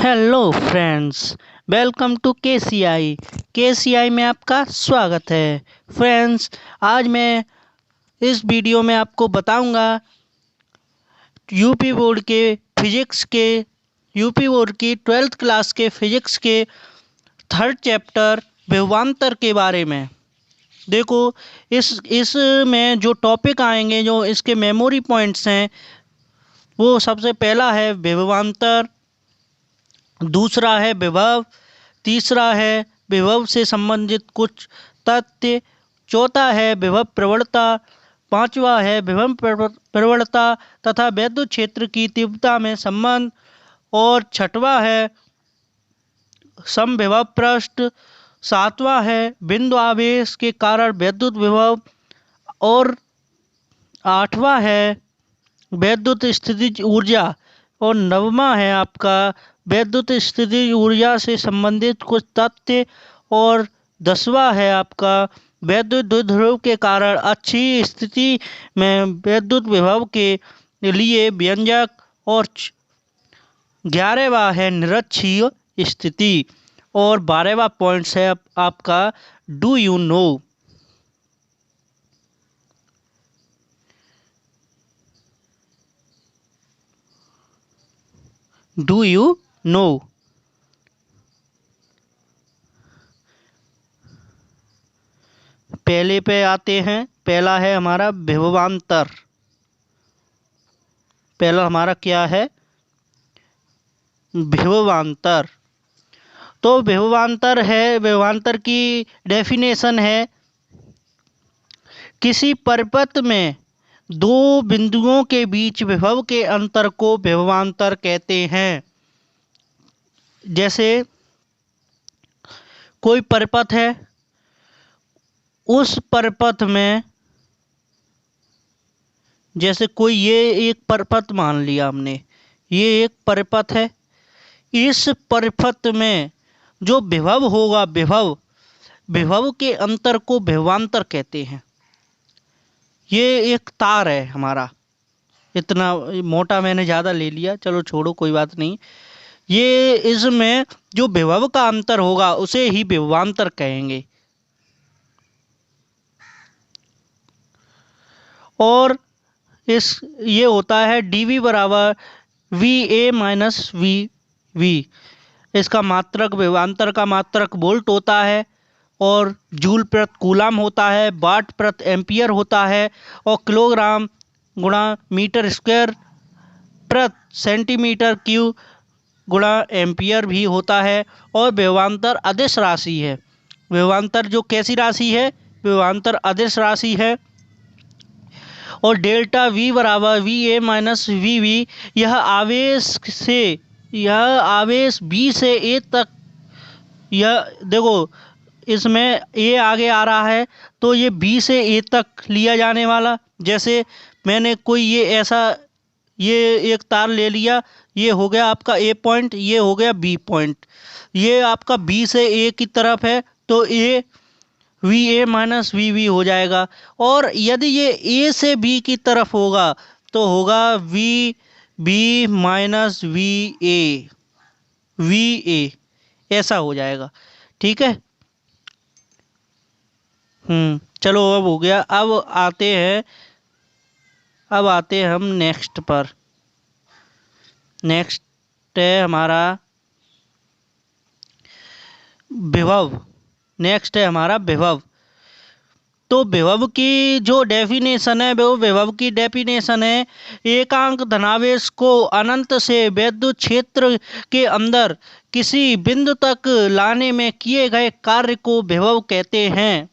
Hello friends, welcome to KCI में आपका स्वागत है। फ्रेंड्स, आज मैं इस वीडियो में आपको बताऊंगा यूपी बोर्ड के फिजिक्स के यूपी बोर्ड की 12th क्लास के फिजिक्स के थर्ड चैप्टर विभवांतर के बारे में। देखो, इस में जो टॉपिक आएंगे, जो इसके मेमोरी पॉइंट्स हैं, वो सबसे पहला है विभवांतर, दूसरा है विभव, तीसरा है विभव से संबंधित कुछ तथ्य, चौथा है विभव प्रवणता, पांचवा है विभव प्रवणता तथा विद्युत क्षेत्र की तीव्रता में संबंध, और छठवां है समविभव पृष्ठ, सातवां है बिंदु आवेश के कारण विद्युत विभव, और आठवां है विद्युत स्थितिज ऊर्जा, और नववां है आपका विद्युत स्थितिज ऊर्जा से संबंधित कुछ तथ्य, और 10वां है आपका विद्युत द्विध्रुव के कारण अच्छी स्थिति में विद्युत विभव के लिए व्यंजक, और 11वां है निरक्षीय स्थिति, और 12वां पॉइंट्स है आपका do you know. Do you know. पहले पे आते हैं। पहला है हमारा विभवांतर। पहला हमारा क्या है? विभवांतर। तो विभवांतर की डेफिनेशन है, किसी परिपथ में दो बिंदुओं के बीच विभव के अंतर को विभवांतर कहते हैं। जैसे कोई परिपथ है, उस परिपथ में, जैसे कोई ये एक परिपथ मान लिया हमने, ये एक परिपथ है, इस परिपथ में जो विभव होगा, विभव के अंतर को विभवांतर कहते हैं। ये एक तार है हमारा, इतना मोटा मैंने ज़्यादा ले लिया, चलो छोड़ो, कोई बात नहीं। ये इसमें जो विभव का अंतर होगा उसे ही विभवांतर कहेंगे। और ये होता है dV बराबर VA माइनस VV। इसका मात्रक, विभवांतर का मात्रक वोल्ट होता है, और जूल प्रति कूलम होता है, वाट प्रति एम्पियर होता है, और किलोग्राम गुणा मीटर स्क्वायर प्रति सेंटीमीटर क्यूब गुणा एम्पियर भी होता है। और विभवांतर अदिश राशि है। विभवांतर जो कैसी राशि है? विभवांतर अदिश राशि है। और डेल्टा V बराबर VA माइनस VV। यह आवेश B से A तक, यह देखो, इसमें A आगे आ रहा है तो ये B से A तक लिया जाने वाला। जैसे मैंने कोई ये एक तार ले लिया, ये हो गया आपका A पॉइंट, ये हो गया B पॉइंट, ये आपका B से A की तरफ है तो A VA माइनस VV हो जाएगा। और यदि ये A से B की तरफ होगा तो होगा VB माइनस VA, ऐसा हो जाएगा। ठीक है। चलो, अब हो गया। अब आते हैं हम नेक्स्ट पर। नेक्स्ट है हमारा विभव। तो विभव की जो डेफिनेशन है, वो विभव की डेफिनेशन है, एकांक धनावेश को अनंत से विद्युत क्षेत्र के अंदर किसी बिंदु तक लाने में किए गए कार्य को विभव कहते हैं।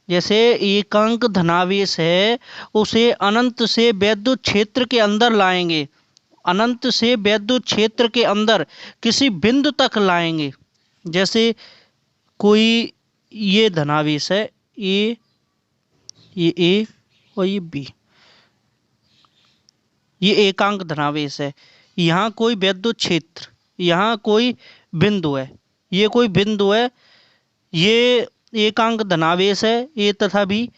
जैसे एकांक धनावेश है, उसे अनंत से विद्युत क्षेत्र के अंदर लाएंगे, अनंत से विद्युत क्षेत्र के अंदर किसी बिंदु तक लाएंगे। जैसे कोई ये धनावेश है, ये A और ये B, ये एकांक धनावेश है। यहाँ कोई विद्युत क्षेत्र, यहाँ कोई बिंदु है, ये कोई बिंदु है, ये एकांक धनावेश है A तथा B।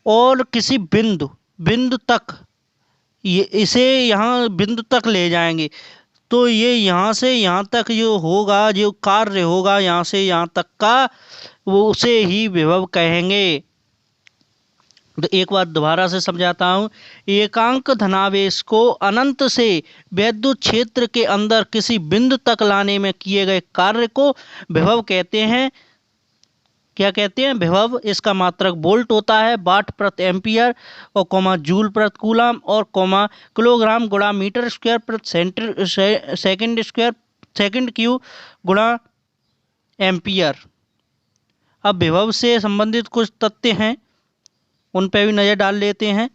और किसी बिंदु तक, इसे यहाँ बिंदु तक ले जाएंगे तो ये यहाँ से यहाँ तक जो होगा, जो कार्य होगा यहाँ से यहाँ तक का, वो उसे ही विभव कहेंगे। तो एक बार दोबारा से समझाता हूँ। एकांक धनावेश को अनंत से वैद्युत क्षेत्र के अंदर किसी बिंदु तक लाने में किए गए कार्य को विभव कहते हैं। क्या कहते हैं? विभव। इसका मात्रक वोल्ट होता है, वाट प्रति एम्पियर और कॉमा जूल प्रति कूलम और कॉमा किलोग्राम गुणा मीटर स्क्वायर प्रति सेकंड स्क्वायर सेकंड क्यू गुणा एम्पियर। अब विभव से संबंधित कुछ तथ्य हैं, उन पर भी नज़र डाल लेते हैं।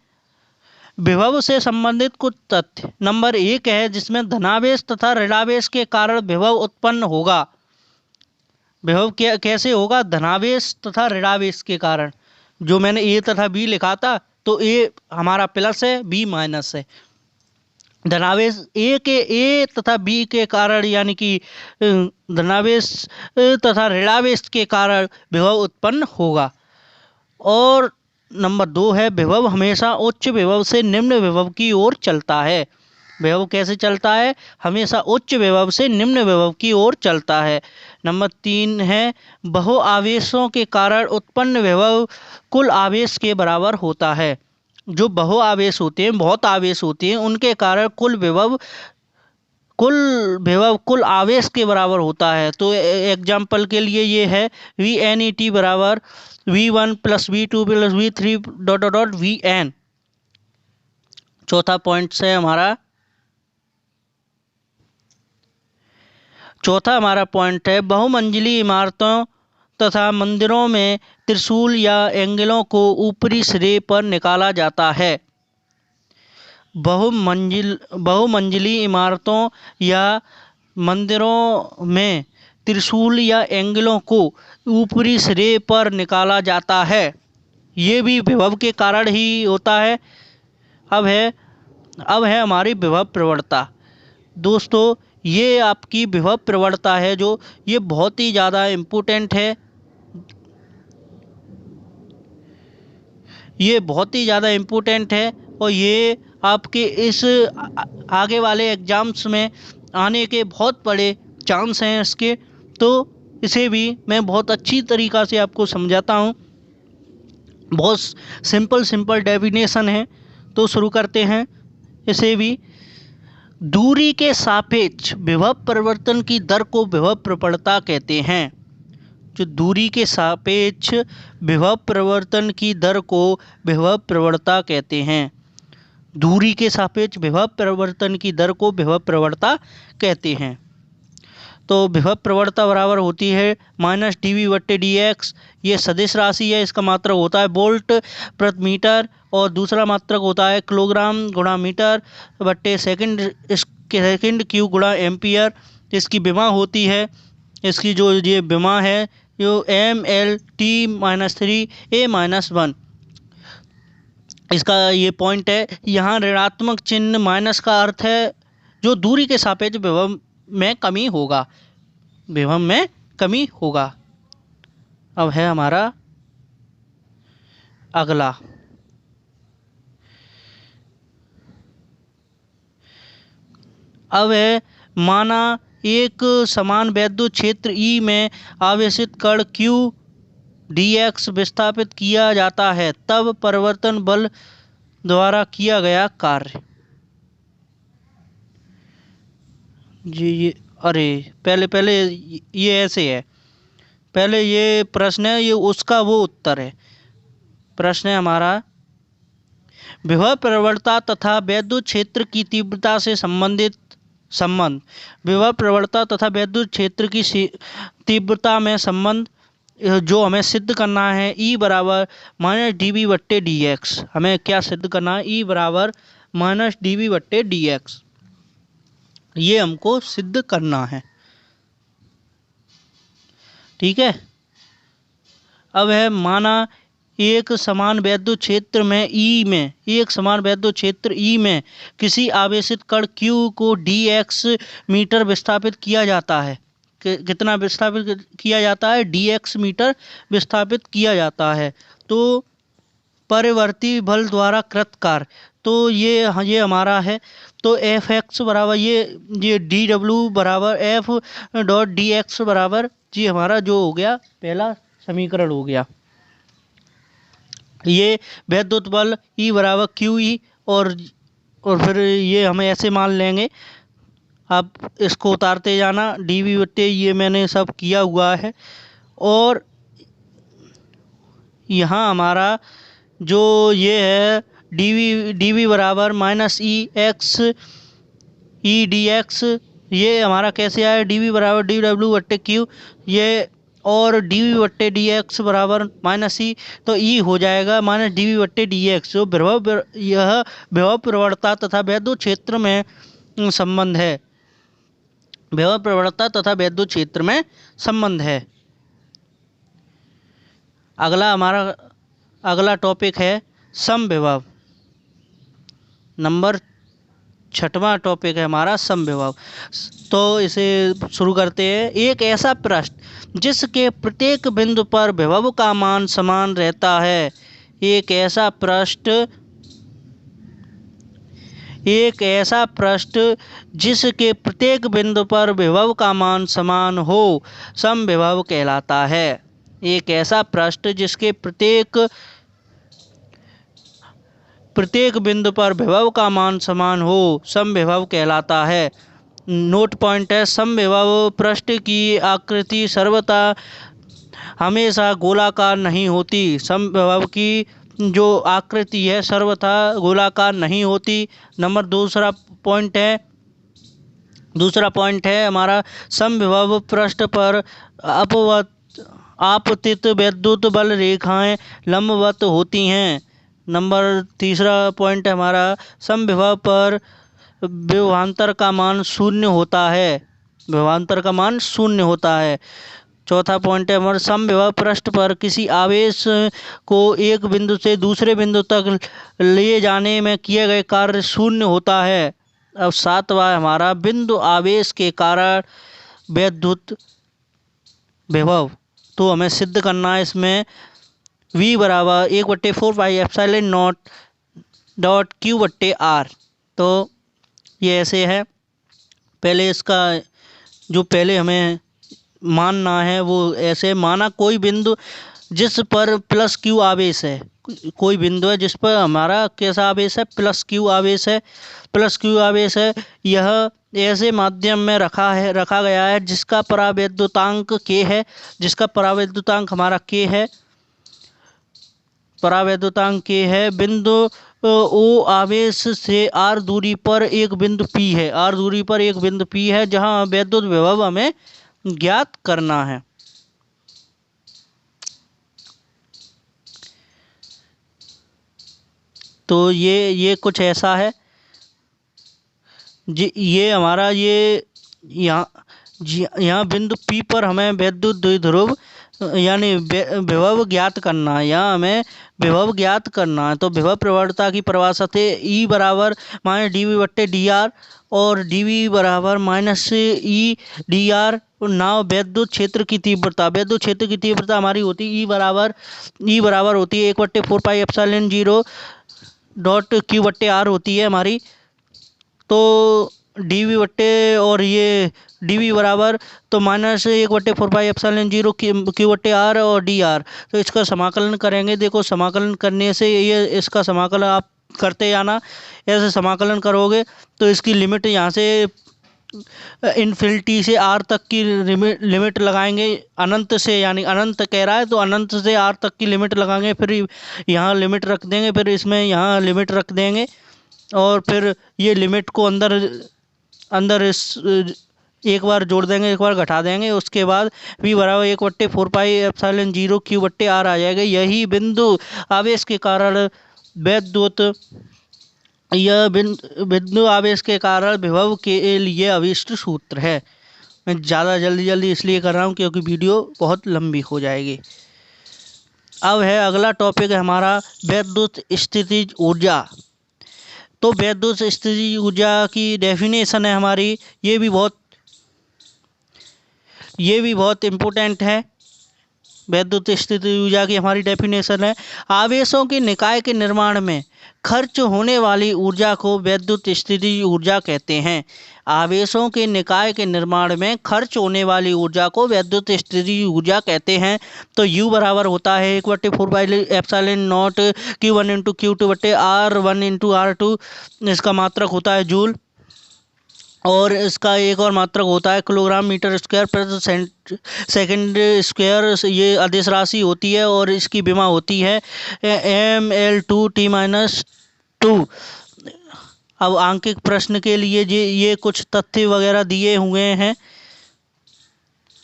विभव से संबंधित कुछ तथ्य। नंबर 1 है जिसमें धनावेश तथा ऋणावेश के कारण विभव उत्पन्न होगा। विभव कैसे होगा? धनावेश तथा ऋणावेश के कारण। जो मैंने ए तथा बी लिखा था, तो ए हमारा प्लस है, बी माइनस है। धनावेश ए तथा बी के कारण, यानी कि धनावेश तथा ऋणावेश के कारण विभव उत्पन्न होगा। और नंबर 2 है विभव हमेशा उच्च विभव से निम्न विभव की ओर चलता है। विभव कैसे चलता है? हमेशा उच्च विभव से निम्न विभव की ओर चलता है। नंबर 3 है बहु आवेशों के कारण उत्पन्न विभव कुल आवेश के बराबर होता है। जो बहु आवेश होते हैं, बहुत आवेश होते हैं, उनके कारण कुल विभव कुल आवेश के बराबर होता है। तो एग्जाम्पल के लिए ये है VNET बराबर V1 plus V2 plus V3 dot dot dot VN। चौथा पॉइंट है हमारा, चौथा हमारा पॉइंट है बहुमंजिली इमारतों तथा मंदिरों में त्रिशूल या एंगलों को ऊपरी सिरे पर निकाला जाता है। बहुमंजिली इमारतों या मंदिरों में त्रिशूल या एंगलों को ऊपरी सिरे पर निकाला जाता है। ये भी विभव के कारण ही होता है। अब है हमारी विभव प्रवणता। दोस्तों, ये आपकी विभव प्रवणता है, जो ये बहुत ही ज़्यादा इम्पोर्टेंट है। ये बहुत ही ज़्यादा इम्पोर्टेंट है और ये आपके इस आगे वाले एग्ज़ाम्स में आने के बहुत बड़े चांस हैं इसके। तो इसे भी मैं बहुत अच्छी तरीक़ा से आपको समझाता हूँ। बहुत सिंपल डेफिनेशन है। तो शुरू करते हैं इसे भी। दूरी के सापेक्ष विभव परिवर्तन की दर को विभव प्रवणता कहते हैं। जो दूरी के सापेक्ष विभव परिवर्तन की दर को विभव प्रवणता कहते हैं। दूरी के सापेक्ष विभव परिवर्तन की दर को विभव प्रवणता कहते हैं। तो विभव प्रवणता बराबर होती है -dV/dx। ये सदिश राशि है, इसका मात्रक होता है वोल्ट प्रति मीटर और दूसरा मात्रक होता है किलोग्राम गुणा मीटर बट्टे सेकंड क्यू गुणा एम्पियर। इसकी विमा होती है, इसकी जो ये विमा है जो MLT-3A-1। इसका ये पॉइंट है। यहाँ ऋणात्मक चिन्ह माइनस का अर्थ है जो दूरी के सापेक्ष विभव में कमी होगा, विभव में कमी होगा। अब है हमारा अगला। अब है माना एक समान वैद्युत क्षेत्र E में आवेशित कण Q dx विस्थापित किया जाता है, तब परिवर्तन बल द्वारा किया गया कार्य। जी ये अरे पहले ये ऐसे है। पहले ये प्रश्न है, ये उसका वो उत्तर है। प्रश्न है हमारा विभव प्रवणता तथा वैद्युत क्षेत्र की तीव्रता से संबंधित संबंध। विभव प्रवणता तथा वैद्युत क्षेत्र की तीव्रता में संबंध जो हमें सिद्ध करना है। E बराबर -dV/dx। हमें क्या सिद्ध करना है? E बराबर -dV/dx। ये हमको सिद्ध करना है। ठीक है। अब है माना एक समान वैद्युत क्षेत्र में E में किसी आवेशित कण Q को dx मीटर विस्थापित किया जाता है। कितना विस्थापित किया जाता है? dx मीटर विस्थापित किया जाता है। तो परिवर्ती बल द्वारा कृत कार्य। तो ये हमारा है। तो एफ एक्स बराबर ये डी डब्ल्यू बराबर एफ डॉट डी एक्स बराबर जी हमारा जो हो गया पहला समीकरण हो गया। ये वैद्युत बल ई बराबर क्यू ई और फिर ये हमें ऐसे मान लेंगे। आप इसको उतारते जाना डी वी बट्टे ये मैंने सब किया हुआ है। और यहाँ हमारा जो ये है डी वी बराबर माइनस ई एक्स ई डी एक्स, ये हमारा कैसे आया डी वी बराबर डी डब्ल्यू बट्टे क्यू ये, और डी वी बट्टे डी एक्स बराबर माइनस ई, तो ई हो जाएगा माइनस डी वी बट्टे डी एक्स। जो यह विभव प्रवणता तथा वैद्युत क्षेत्र में संबंध है, विभव प्रवणता तथा वैद्युत क्षेत्र में संबंध है। अगला टॉपिक है समविभव। नंबर 6वां टॉपिक है हमारा समविभव। तो इसे शुरू करते हैं। एक ऐसा पृष्ठ जिसके प्रत्येक बिंदु पर विभव का मान समान रहता है। एक ऐसा पृष्ठ जिसके प्रत्येक बिंदु पर विभव का मान समान हो समविभव कहलाता है। एक ऐसा पृष्ठ जिसके प्रत्येक बिंदु पर विभव का मान समान हो समविभव कहलाता है। नोट पॉइंट है, समविभव पृष्ठ की आकृति सर्वथा हमेशा गोलाकार नहीं होती। समविभव की जो आकृति है सर्वथा गोलाकार नहीं होती। नंबर दूसरा पॉइंट है हमारा समविभव पृष्ठ पर आपतित वैद्युत बल रेखाएं लंबवत होती हैं। नंबर तीसरा पॉइंट है हमारा समविभव पर विभवांतर का मान शून्य होता है। चौथा पॉइंट है हमारा समविभव पृष्ठ पर किसी आवेश को एक बिंदु से दूसरे बिंदु तक ले जाने में किए गए कार्य शून्य होता है। अब 7वां हमारा बिंदु आवेश के कारण वैद्युत विभव। तो हमें सिद्ध करना है इसमें V बराबर 1/4 pi epsilon not dot Q बट्टे R। तो ये ऐसे है। पहले इसका जो पहले हमें मानना है वो ऐसे माना, कोई बिंदु जिस पर प्लस क्यू आवेश है, कोई बिंदु है जिस पर हमारा कैसा आवेश है प्लस क्यू आवेश है। यह ऐसे माध्यम में रखा गया है जिसका परावैद्युतांक K है, हमारा K है, परावैद्युतांक K है। बिंदु O आवेश से R दूरी पर एक बिंदु P है, जहां वैद्युत विभव हमें ज्ञात करना है। तो ये कुछ ऐसा है जी। ये हमारा यहाँ बिंदु P पर हमें वैद्युत द्विध्रुव यानी विभव ज्ञात करना है। यहाँ हमें विभव ज्ञात करना है। तो विभव प्रवणता की परिभाषा थे E बराबर माइनस डी वी बट्टे डी आर और डी वी बराबर माइनस ई डी आर। नाव वैद्युत क्षेत्र की तीव्रता हमारी होती है ई बराबर होती है 1/4 पाई एप्सिलॉन 0 डॉट Q बट्टे R होती है हमारी। तो डी वी बट्टे और ये डी वी बराबर तो माइनस 1/4 पाई एप्सिलॉन 0 Q बट्टे R और डी आर। तो इसका समाकलन करेंगे। देखो समाकलन करने से ये इसका समाकलन आप करते जाना, ऐसे समाकलन करोगे तो इसकी लिमिट यहाँ से इन्फिनिटी से R तक की लिमिट लगाएंगे, अनंत से, यानी अनंत कह रहा है तो अनंत से R तक की लिमिट लगाएंगे, फिर यहाँ लिमिट रख देंगे, फिर इसमें यहाँ लिमिट रख देंगे और फिर ये लिमिट को अंदर इस एक बार जोड़ देंगे, एक बार घटा देंगे। उसके बाद V बराबर 1/4 पाई एप्सिलॉन 0 Q बट्टे R आ जाएगा। यही बिंदु आवेश के कारण बिंदु आवेश के कारण विभव के लिए अभिष्ट सूत्र है। मैं ज़्यादा जल्दी इसलिए कर रहा हूँ क्योंकि वीडियो बहुत लंबी हो जाएगी। अब है अगला टॉपिक है हमारा वैद्युत स्थितिज ऊर्जा। तो वैद्युत स्थितिज ऊर्जा की डेफिनेशन है हमारी, ये भी बहुत इम्पोर्टेंट है। वैद्युत स्थितिज ऊर्जा की हमारी डेफिनेशन है, आवेशों के निकाय के निर्माण में खर्च होने वाली ऊर्जा को विद्युत स्थितिज ऊर्जा कहते हैं। आवेशों के निकाय के निर्माण में खर्च होने वाली ऊर्जा को विद्युत स्थितिज ऊर्जा कहते हैं। तो U बराबर होता है 1/4 Q1 इंटू Q2 बटे R1 इंटू R2। इसका मात्रक होता है जूल, और इसका एक और मात्रक होता है किलोग्राम मीटर स्क्वायर प्रति सेकंड स्क्वायर। ये अदिश राशि होती है और इसकी विमा होती है mL2T-2। अब आंकिक प्रश्न के लिए ये कुछ तथ्य वगैरह दिए हुए हैं,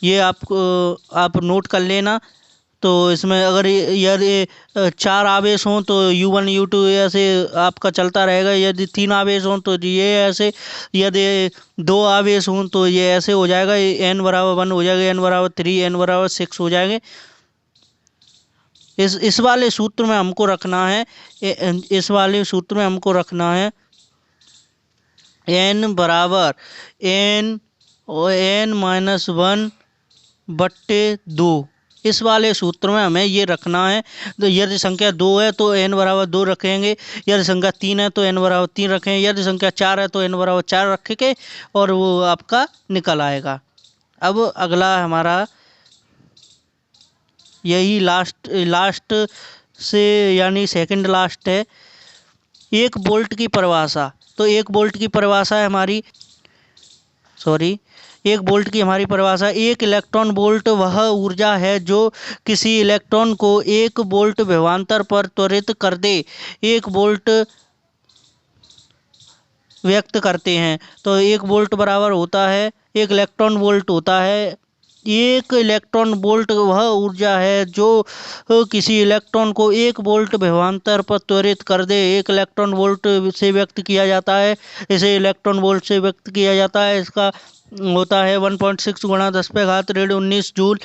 ये आप नोट कर लेना। तो इसमें अगर यदि 4 आवेश हों तो U1 U2 ऐसे आपका चलता रहेगा। यदि 3 आवेश हों तो ये ऐसे, यदि 2 आवेश हों तो ये ऐसे हो जाएगा। n बराबर 1 हो जाएगा, n बराबर 3, n बराबर 6 हो जाएंगे। इस वाले सूत्र में हमको रखना है, n बराबर n-1/2। इस वाले सूत्र में हमें ये रखना है। तो यदि संख्या 2 है तो n बराबर 2 रखेंगे, यदि संख्या 3 है तो n बराबर 3 रखेंगे, यदि संख्या 4 है तो n बराबर 4 रखेंगे, और वो आपका निकल आएगा। अब अगला हमारा यही लास्ट से यानी सेकंड लास्ट है, 1 वोल्ट की परिभाषा। तो 1 वोल्ट की परिभाषा है हमारी, 1 वोल्ट की हमारी परिभाषा, 1 इलेक्ट्रॉन वोल्ट वह ऊर्जा है जो किसी इलेक्ट्रॉन को 1 वोल्ट विभवांतर पर त्वरित कर दे। 1 वोल्ट व्यक्त करते हैं। तो 1 वोल्ट बराबर होता है, 1 इलेक्ट्रॉन वोल्ट होता है, 1 इलेक्ट्रॉन वोल्ट वह ऊर्जा है जो किसी इलेक्ट्रॉन को 1 वोल्ट विभवांतर पर त्वरित कर दे। 1 इलेक्ट्रॉन वोल्ट से व्यक्त किया जाता है, इसे इलेक्ट्रॉन वोल्ट से व्यक्त किया जाता है। इसका होता है 1.6 गुणा 10⁻19 जूल।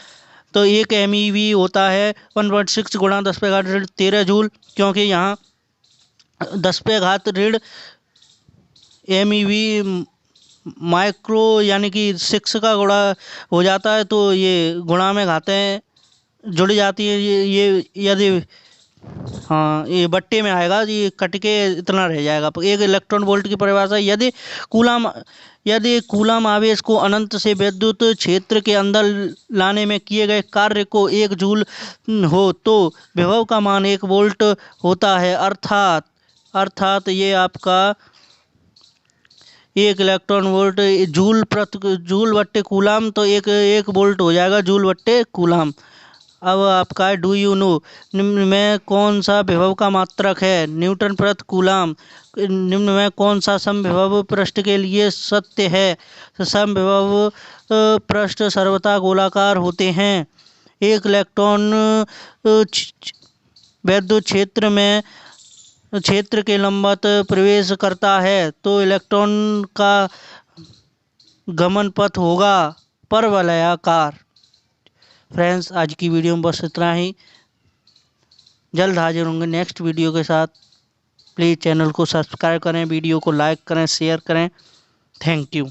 तो 1 MeV होता है 1.6 गुणा 10⁻13 जूल, क्योंकि यहाँ 10⁻ MeV माइक्रो यानी कि 6 का गुणा हो जाता है, तो ये गुणा में घातें जुड़ जाती है। ये यदि हाँ ये बट्टे में आएगा, ये कट के इतना रह जाएगा। 1 इलेक्ट्रॉन वोल्ट की परिभाषा, यदि कूलम आवेश को अनंत से विद्युत क्षेत्र के अंदर लाने में किए गए कार्य को 1 जूल हो तो विभव का मान 1 वोल्ट होता है। अर्थात ये आपका 1 इलेक्ट्रॉन वोल्ट जूल बट्टे कूलम, तो 1 वोल्ट हो जाएगा जूल बट्टे कूलम। अब आपका डू यू नो निम्न में कौन सा विभव का मात्रक है? न्यूटन प्रति कूलम। निम्न में कौन सा समविभव पृष्ठ के लिए सत्य है? समविभव पृष्ठ सर्वथा गोलाकार होते हैं। 1 इलेक्ट्रॉन विद्युत क्षेत्र के लंबवत प्रवेश करता है तो इलेक्ट्रॉन का गमन पथ होगा परवलयाकार। फ्रेंड्स, आज की वीडियो में बस इतना ही। जल्द हाजिर होंगे नेक्स्ट वीडियो के साथ। प्लीज़ चैनल को सब्सक्राइब करें, वीडियो को लाइक करें, शेयर करें। Thank you.